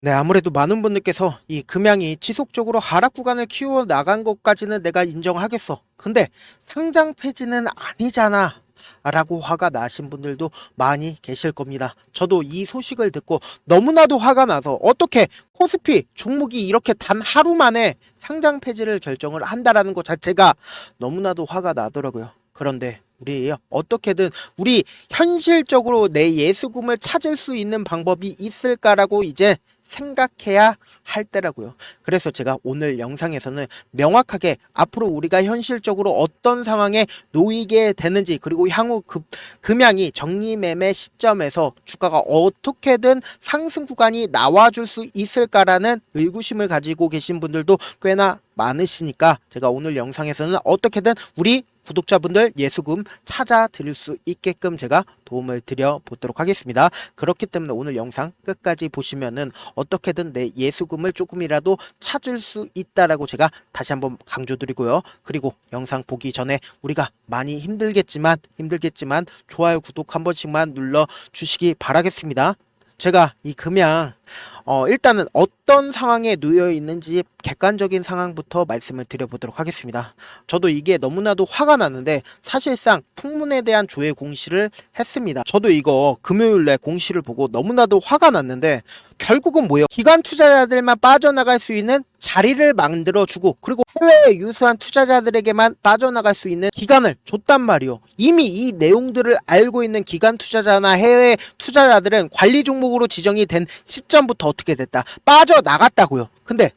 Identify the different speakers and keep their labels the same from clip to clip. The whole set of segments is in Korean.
Speaker 1: 네, 아무래도 많은 분들께서 이 금양이 지속적으로 하락 구간을 키워 나간 것까지는 내가 인정하겠어. 근데 상장 폐지는 아니잖아. 라고 화가 나신 분들도 많이 계실 겁니다. 저도 이 소식을 듣고 너무나도 화가 나서 어떻게 코스피 종목이 이렇게 단 하루 만에 상장 폐지를 결정을 한다라는 것 자체가 너무나도 화가 나더라고요. 그런데 우리 어떻게든 우리 현실적으로 내 예수금을 찾을 수 있는 방법이 있을까라고 이제 생각해야 할 때라고요. 그래서 제가 오늘 영상에서는 명확하게 앞으로 우리가 현실적으로 어떤 상황에 놓이게 되는지, 그리고 향후 금양이 정리매매 시점에서 주가가 어떻게든 상승 구간이 나와줄 수 있을까라는 의구심을 가지고 계신 분들도 꽤나 많으시니까 제가 오늘 영상에서는 어떻게든 우리 구독자분들 예수금 찾아 드릴 수 있게끔 제가 도움을 드려 보도록 하겠습니다. 그렇기 때문에 오늘 영상 끝까지 보시면은 어떻게든 내 예수금을 조금이라도 찾을 수 있다라고 제가 다시 한번 강조드리고요. 그리고 영상 보기 전에 우리가 많이 힘들겠지만 좋아요, 구독 한 번씩만 눌러 주시기 바라겠습니다. 제가 이 금양 일단은 어떤 상황에 놓여 있는지 객관적인 상황부터 말씀을 드려보도록 하겠습니다. 저도 이게 너무나도 화가 나는데 사실상 풍문에 대한 조회 공시를 했습니다. 저도 이거 금요일에 공시를 보고 너무나도 화가 났는데 결국은 뭐예요? 기관 투자자들만 빠져나갈 수 있는 자리를 만들어주고, 그리고 해외에 유수한 투자자들에게만 빠져나갈 수 있는 기간을 줬단 말이요. 이미 이 내용들을 알고 있는 기관 투자자나 해외 투자자들은 관리 종목으로 지정이 된 시점부터 어떻게 됐다? 빠져나갔다고요. 근데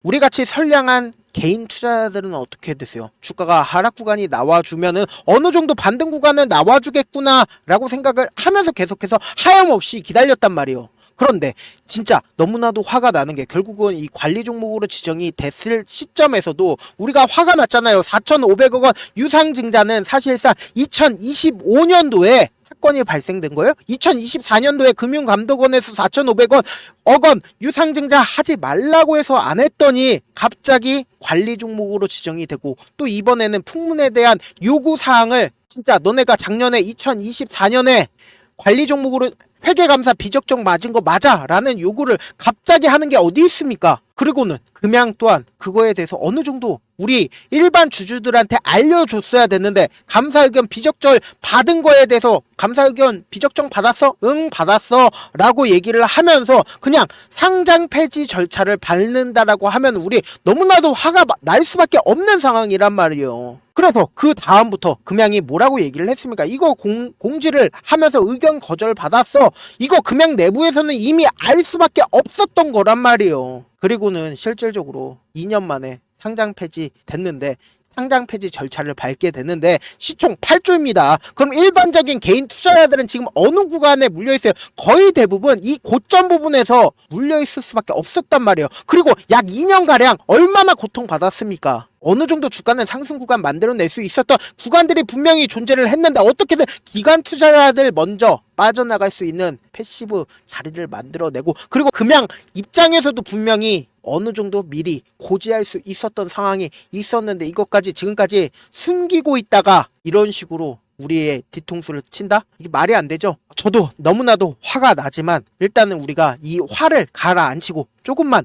Speaker 1: 우리같이 선량한 개인 투자자들은 어떻게 됐어요? 주가가 하락 구간이 나와주면은 어느 정도 반등 구간은 나와주겠구나 라고 생각을 하면서 계속해서 하염없이 기다렸단 말이에요. 그런데 진짜 너무나도 화가 나는 게 결국은 이 관리 종목으로 지정이 됐을 시점에서도 우리가 화가 났잖아요. 4,500억 원 유상증자는 사실상 2025년도에 사건이 발생된 거예요. 2024년도에 금융감독원에서 4,500원 유상증자 하지 말라고 해서 안 했더니 갑자기 관리 종목으로 지정이 되고, 또 이번에는 풍문에 대한 요구사항을 진짜 너네가 작년에 2024년에 관리 종목으로 회계감사 비적정 맞은 거 맞아 라는 요구를 갑자기 하는 게 어디 있습니까? 그리고는 금양 또한 그거에 대해서 어느 정도 우리 일반 주주들한테 알려줬어야 됐는데, 감사 의견 비적절 받은 거에 대해서 감사 의견 비적정 받았어? 응, 받았어 라고 얘기를 하면서 그냥 상장 폐지 절차를 밟는다라고 하면 우리 너무나도 화가 날 수밖에 없는 상황이란 말이에요. 그래서 그 다음부터 금양이 뭐라고 얘기를 했습니까? 이거 공지를 하면서 의견 거절 받았어. 이거 금양 내부에서는 이미 알 수밖에 없었던 거란 말이에요. 그리고는 실질적으로 2년 만에 상장 폐지 됐는데, 상장 폐지 절차를 밟게 되는데 시총 8조입니다. 그럼 일반적인 개인 투자자들은 지금 어느 구간에 물려있어요? 거의 대부분 이 고점 부분에서 물려있을 수밖에 없었단 말이에요. 그리고 약 2년가량 얼마나 고통받았습니까? 어느 정도 주가는 상승 구간 만들어낼 수 있었던 구간들이 분명히 존재를 했는데 어떻게든 기관 투자자들 먼저 빠져나갈 수 있는 패시브 자리를 만들어내고, 그리고 금양 입장에서도 분명히 어느 정도 미리 고지할 수 있었던 상황이 있었는데 이것까지 지금까지 숨기고 있다가 이런 식으로 우리의 뒤통수를 친다? 이게 말이 안 되죠? 저도 너무나도 화가 나지만 일단은 우리가 이 화를 가라앉히고 조금만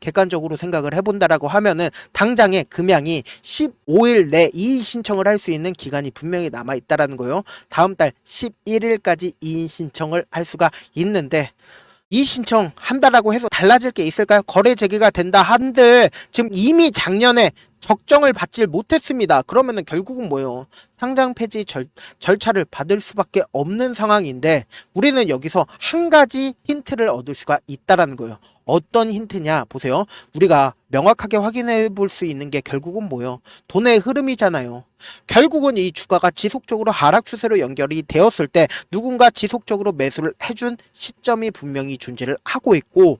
Speaker 1: 객관적으로 생각을 해본다라고 하면은 당장에 금양이 15일 내 이의 신청을 할 수 있는 기간이 분명히 남아있다라는 거예요. 다음 달 11일까지 이의 신청을 할 수가 있는데, 이의 신청 한다라고 해서 달라질 게 있을까요? 거래 재개가 된다 한들 지금 이미 작년에 적정을 받질 못했습니다. 그러면은 결국은 뭐예요? 상장 폐지 절차를 받을 수밖에 없는 상황인데, 우리는 여기서 한 가지 힌트를 얻을 수가 있다라는 거예요. 어떤 힌트냐 보세요. 우리가 명확하게 확인해 볼 수 있는 게 결국은 뭐예요? 돈의 흐름이잖아요. 결국은 이 주가가 지속적으로 하락 추세로 연결이 되었을 때 누군가 지속적으로 매수를 해준 시점이 분명히 존재를 하고 있고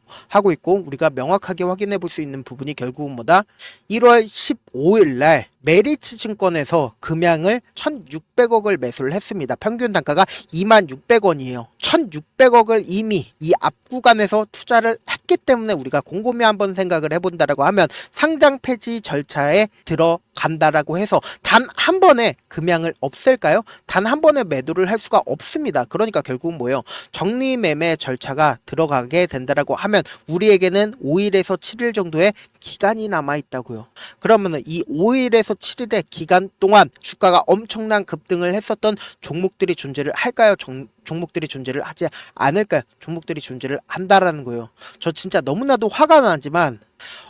Speaker 1: 우리가 명확하게 확인해 볼 수 있는 부분이 결국은 뭐다? 1월 15일 날 메리츠 증권에서 금양을 1,600억을 매수를 했습니다. 평균 단가가 26,600원이에요. 1600억을 이미 이 앞 구간에서 투자를 했기 때문에 우리가 곰곰이 한번 생각을 해본다라고 하면 상장 폐지 절차에 들어간다라고 해서 단 한 번에 금양을 없앨까요? 단 한 번에 매도를 할 수가 없습니다. 그러니까 결국은 뭐예요? 정리매매 절차가 들어가게 된다라고 하면 우리에게는 5일에서 7일 정도의 기간이 남아 있다고요. 그러면은 이 5일에서 7일의 기간 동안 주가가 엄청난 급등을 했었던 종목들이 존재를 할까요? 종목들이 존재를 하지 않을까요? 종목들이 존재를 한다라는 거예요. 저 진짜 너무나도 화가 나지만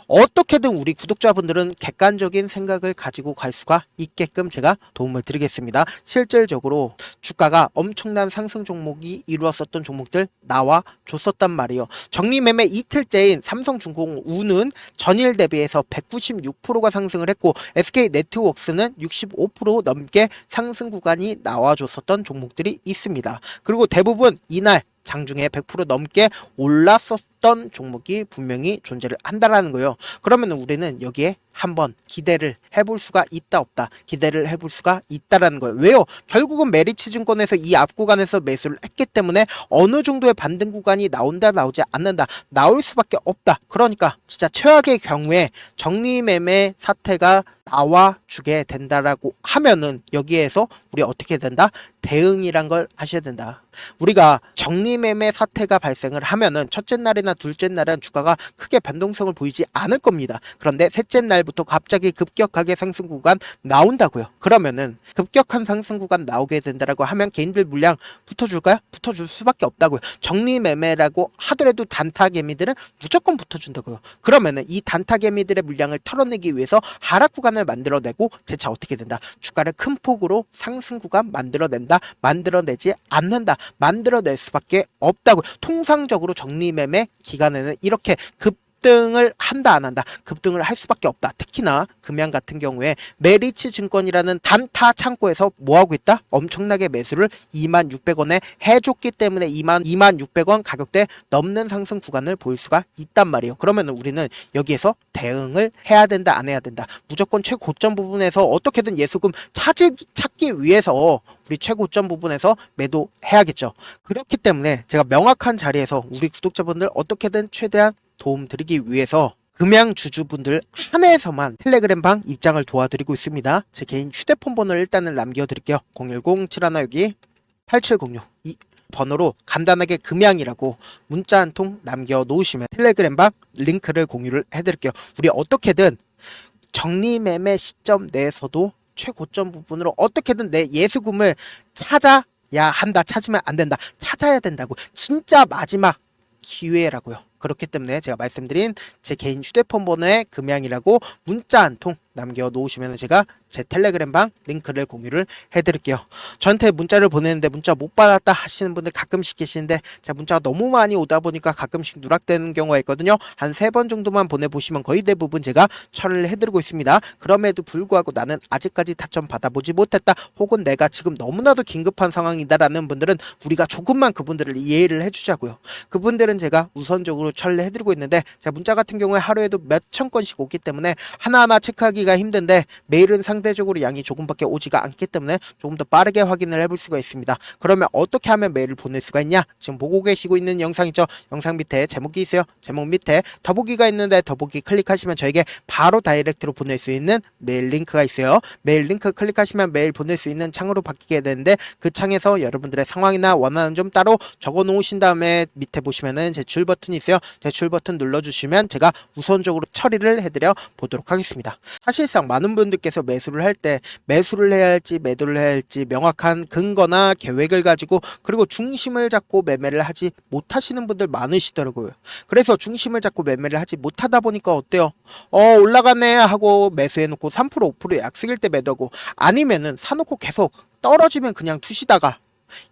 Speaker 1: 어떻게든 우리 구독자분들은 객관적인 생각을 가지고 갈 수가 있게끔 제가 도움을 드리겠습니다. 실질적으로 주가가 엄청난 상승 종목이 이루었었던 종목들 나와 줬었단 말이에요. 정리매매 이틀째인 삼성중공우는 전일 대비해서 196%가 상승을 했고 SK네트워크스는 65% 넘게 상승 구간이 나와줬었던 종목들이 있습니다. 그리고 대부분 이날 장중에 100% 넘게 올랐었던 종목이 분명히 존재를 한다라는 거예요. 그러면 우리는 여기에 한번 기대를 해볼 수가 있다 없다, 기대를 해볼 수가 있다라는 거예요. 왜요? 결국은 메리츠 증권에서 이 앞 구간에서 매수를 했기 때문에 어느 정도의 반등 구간이 나온다 나오지 않는다, 나올 수밖에 없다. 그러니까 진짜 최악의 경우에 정리매매 사태가 나와주게 된다라고 하면은 여기에서 우리 어떻게 된다? 대응이란 걸 하셔야 된다. 우리가 정리매매 사태가 발생을 하면은 첫째 날이나 둘째 날은 주가가 크게 변동성을 보이지 않을 겁니다. 그런데 셋째 날부터 갑자기 급격하게 상승 구간 나온다고요. 그러면은 급격한 상승 구간 나오게 된다라고 하면 개인들 물량 붙어줄까요? 붙어줄 수밖에 없다고요. 정리매매라고 하더라도 단타 개미들은 무조건 붙어준다고요. 그러면은 이 단타 개미들의 물량을 털어내기 위해서 하락 구간을 만들어내고 재차 어떻게 된다? 주가를 큰 폭으로 상승 구간 만들어낸다, 만들어내지 않는다, 만들어낼 수밖에 없다고. 통상적으로 정리매매 기간에는 이렇게 급등을 한다 안 한다? 급등을 할 수밖에 없다. 특히나 금양 같은 경우에 메리츠 증권이라는 단타 창고에서 뭐하고 있다? 엄청나게 매수를 2600원에 해줬기 때문에 2600원 가격대 넘는 상승 구간을 보일 수가 있단 말이에요. 그러면 우리는 여기에서 대응을 해야 된다 안 해야 된다? 무조건 최고점 부분에서 어떻게든 예수금 찾기 위해서 우리 최고점 부분에서 매도해야겠죠. 그렇기 때문에 제가 명확한 자리에서 우리 구독자분들 어떻게든 최대한 도움 드리기 위해서 금양 주주분들 한해서만 텔레그램 방 입장을 도와드리고 있습니다. 제 개인 휴대폰 번호를 일단은 남겨드릴게요. 010-7162-8706 이 번호로 간단하게 금양이라고 문자 한 통 남겨놓으시면 텔레그램 방 링크를 공유를 해드릴게요. 우리 어떻게든 정리매매 시점 내에서도 최고점 부분으로 어떻게든 내 예수금을 찾아야 한다. 찾으면 안 된다. 찾아야 된다고. 진짜 마지막 기회라고요. 그렇기 때문에 제가 말씀드린 제 개인 휴대폰 번호에 금양이라고 문자 한 통 남겨놓으시면 제가 제 텔레그램 방 링크를 공유를 해드릴게요. 저한테 문자를 보내는데 문자 못 받았다 하시는 분들 가끔씩 계시는데 제가 문자가 너무 많이 오다 보니까 가끔씩 누락되는 경우가 있거든요. 한 3번 정도만 보내보시면 거의 대부분 제가 처리를 해드리고 있습니다. 그럼에도 불구하고 나는 아직까지 타점 받아보지 못했다, 혹은 내가 지금 너무나도 긴급한 상황이다라는 분들은 우리가 조금만 그분들을 이해를 해주자고요. 그분들은 제가 우선적으로 처리를 해드리고 있는데 제가 문자 같은 경우에 하루에도 몇천 건씩 오기 때문에 하나하나 체크하기가 힘든데 메일은 상대적으로 양이 조금밖에 오지가 않기 때문에 조금 더 빠르게 확인을 해볼 수가 있습니다. 그러면 어떻게 하면 메일을 보낼 수가 있냐? 지금 보고 계시고 있는 영상이죠. 영상 밑에 제목이 있어요. 제목 밑에 더보기가 있는데 더보기 클릭하시면 저에게 바로 다이렉트로 보낼 수 있는 메일 링크가 있어요. 메일 링크 클릭하시면 메일 보낼 수 있는 창으로 바뀌게 되는데 그 창에서 여러분들의 상황이나 원하는 점 따로 적어 놓으신 다음에 밑에 보시면은 제출 버튼이 있어요. 제출 버튼 눌러주시면 제가 우선적으로 처리를 해드려 보도록 하겠습니다. 사실상 많은 분들께서 매수를 할 때 매수를 해야 할지 매도를 해야 할지 명확한 근거나 계획을 가지고 그리고 중심을 잡고 매매를 하지 못하시는 분들 많으시더라고요. 그래서 중심을 잡고 매매를 하지 못하다 보니까 어때요? 올라가네 하고 매수해놓고 3% 5% 약속일 때 매도하고, 아니면은 사놓고 계속 떨어지면 그냥 투시다가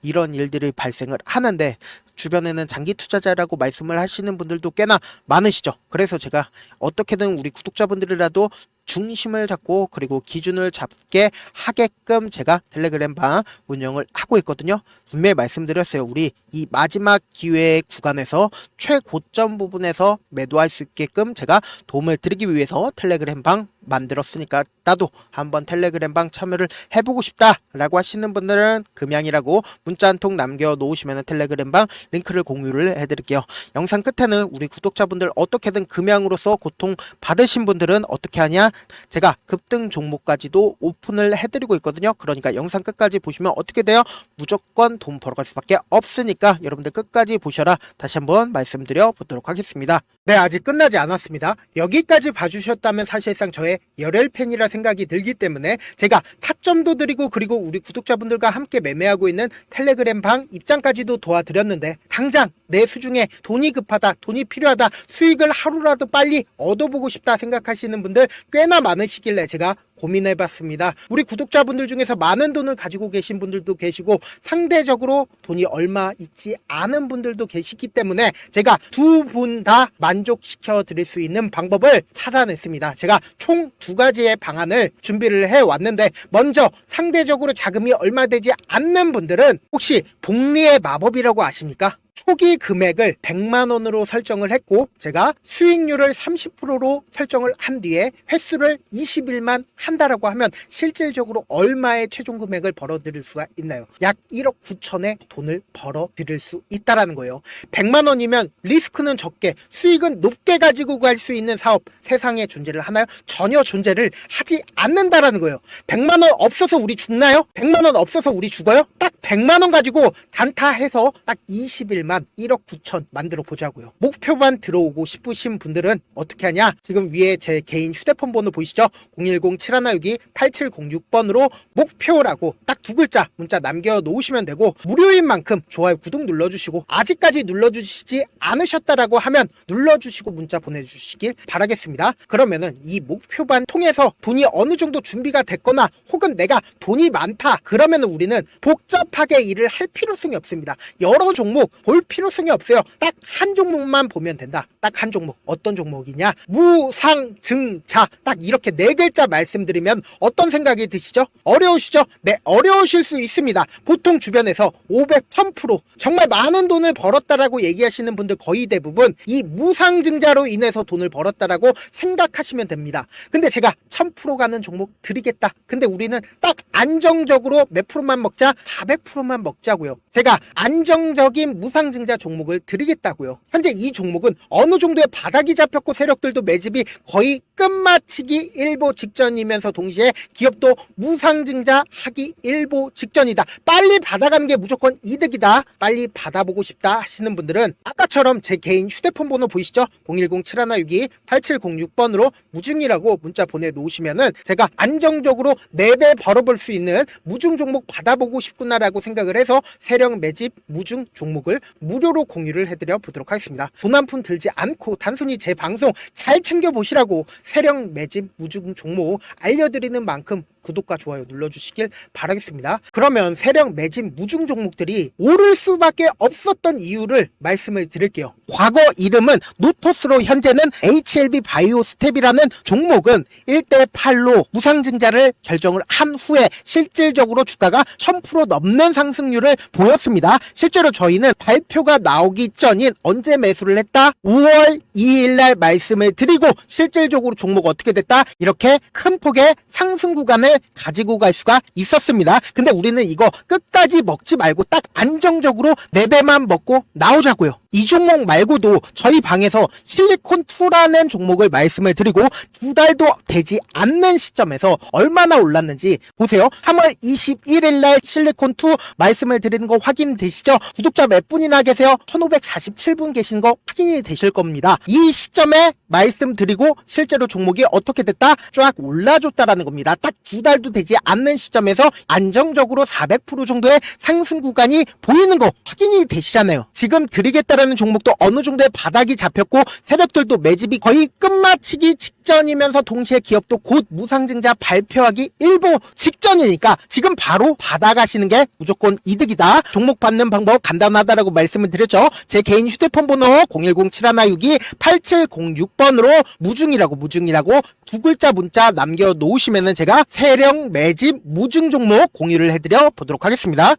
Speaker 1: 이런 일들이 발생을 하는데 주변에는 장기 투자자라고 말씀을 하시는 분들도 꽤나 많으시죠. 그래서 제가 어떻게든 우리 구독자분들이라도 중심을 잡고 그리고 기준을 잡게 하게끔 제가 텔레그램 방 운영을 하고 있거든요. 분명히 말씀드렸어요. 우리 이 마지막 기회 구간에서 최고점 부분에서 매도할 수 있게끔 제가 도움을 드리기 위해서 텔레그램 방 만들었으니까 나도 한번 텔레그램 방 참여를 해보고 싶다 라고 하시는 분들은 금양이라고 문자 한 통 남겨 놓으시면 텔레그램 방 링크를 공유를 해드릴게요. 영상 끝에는 우리 구독자분들 어떻게든 금양으로서 고통 받으신 분들은 어떻게 하냐, 제가 급등 종목까지도 오픈을 해드리고 있거든요. 그러니까 영상 끝까지 보시면 어떻게 돼요? 무조건 돈 벌어갈 수밖에 없으니까 여러분들 끝까지 보셔라 다시 한번 말씀드려 보도록 하겠습니다. 네, 아직 끝나지 않았습니다. 여기까지 봐주셨다면 사실상 저의 열혈 팬이라 생각이 들기 때문에 제가 타점도 드리고 그리고 우리 구독자분들과 함께 매매하고 있는 텔레그램 방 입장까지도 도와드렸는데 당장 내 수중에 돈이 급하다, 돈이 필요하다, 수익을 하루라도 빨리 얻어보고 싶다 생각하시는 분들 꽤나 많으시길래 제가 고민해봤습니다. 우리 구독자분들 중에서 많은 돈을 가지고 계신 분들도 계시고 상대적으로 돈이 얼마 있지 않은 분들도 계시기 때문에 제가 두 분 다 만족시켜 드릴 수 있는 방법을 찾아냈습니다. 제가 총 두 가지의 방안을 준비를 해왔는데, 먼저 상대적으로 자금이 얼마 되지 않는 분들은 혹시 복리의 마법이라고 아십니까? 초기 금액을 100만원으로 설정을 했고 제가 수익률을 30%로 설정을 한 뒤에 횟수를 20일만 한다라고 하면 실질적으로 얼마의 최종 금액을 벌어들일 수가 있나요? 약 1억 9천의 돈을 벌어들일 수 있다라는 거예요. 100만원이면 리스크는 적게 수익은 높게 가지고 갈 수 있는 사업 세상에 존재를 하나요? 전혀 존재를 하지 않는다라는 거예요. 100만원 없어서 우리 죽나요? 100만원 없어서 우리 죽어요? 딱 100만원 가지고 단타해서 딱 20일만 1억 9천 만들어 보자고요. 목표만 들어오고 싶으신 분들은 어떻게 하냐? 지금 위에 제 개인 휴대폰 번호 보이시죠? 010-7162-8706번으로 목표라고 딱 두 글자 문자 남겨 놓으시면 되고, 무료인 만큼 좋아요, 구독 눌러주시고 아직까지 눌러주시지 않으셨다라고 하면 눌러주시고 문자 보내주시길 바라겠습니다. 그러면은 이 목표반 통해서 돈이 어느 정도 준비가 됐거나 혹은 내가 돈이 많다 그러면은 우리는 복잡하게 일을 할 필요성이 없습니다. 여러 종목 볼 필요성이 없어요. 딱 한 종목만 보면 된다. 딱 한 종목. 어떤 종목이냐? 무상증자. 딱 이렇게 네 글자 말씀드리면 어떤 생각이 드시죠? 어려우시죠? 네, 어려우실 수 있습니다. 보통 주변에서 500, 1000% 정말 많은 돈을 벌었다라고 얘기하시는 분들 거의 대부분 이 무상증자로 인해서 돈을 벌었다라고 생각하시면 됩니다. 근데 제가 1000% 가는 종목 드리겠다. 근데 우리는 딱 안정적으로 몇 프로만 먹자? 400%만 먹자고요. 제가 안정적인 무상증자 종목을 드리겠다고요. 현재 이 종목은 어느 정도의 바닥이 잡혔고 세력들도 매집이 거의 끝마치기 일보 직전이면서 동시에 기업도 무상증자 하기 일보 직전이다. 빨리 받아가는 게 무조건 이득이다. 빨리 받아보고 싶다 하시는 분들은 아까처럼 제 개인 휴대폰 번호 보이시죠? 010-7162-8706번으로 무중이라고 문자 보내놓으시면은 제가 안정적으로 4배 벌어볼 수 있는 무중 종목 받아보고 싶구나라고 생각을 해서 세력 매집 무중 종목을 무료로 공유를 해드려 보도록 하겠습니다. 돈 한 푼 들지 않고 단순히 제 방송 잘 챙겨보시라고 세력 매집 무중 종목 알려드리는 만큼 구독과 좋아요 눌러주시길 바라겠습니다. 그러면 세력 매집 무중 종목들이 오를 수밖에 없었던 이유를 말씀을 드릴게요. 과거 이름은 노토스로 현재는 HLB 바이오스텝이라는 종목은 1대8로 무상증자를 결정을 한 후에 실질적으로 주가가 1000% 넘는 상승률을 보였습니다. 실제로 저희는 발표가 나오기 전인 언제 매수를 했다? 5월 2일날 말씀을 드리고 실질적으로 종목 어떻게 됐다? 이렇게 큰 폭의 상승 구간을 가지고 갈 수가 있었습니다. 근데 우리는 이거 끝까지 먹지 말고 딱 안정적으로 4배만 먹고 나오자고요. 이 종목 말고도 저희 방에서 실리콘2라는 종목을 말씀을 드리고 2달도 되지 않는 시점에서 얼마나 올랐는지 보세요. 3월 21일날 실리콘2 말씀을 드리는 거 확인되시죠? 구독자 몇 분이나 계세요? 1547분 계신 거 확인이 되실 겁니다. 이 시점에 말씀드리고 실제로 종목이 어떻게 됐다? 쫙 올라줬다라는 겁니다. 딱 2달도 되지 않는 시점에서 안정적으로 400% 정도의 상승 구간이 보이는 거 확인이 되시잖아요. 지금 드리겠다라고 무상증자라는 종목도 어느 정도의 바닥이 잡혔고 세력들도 매집이 거의 끝마치기 직전이면서 동시에 기업도 곧 무상증자 발표하기 일보 직전이니까 지금 바로 받아가시는 게 무조건 이득이다. 종목 받는 방법 간단하다라고 말씀을 드렸죠. 제 개인 휴대폰 번호 010-7162-8706번으로 무중이라고 두 글자 문자 남겨놓으시면은 제가 세력 매집 무중 종목 공유를 해드려 보도록 하겠습니다.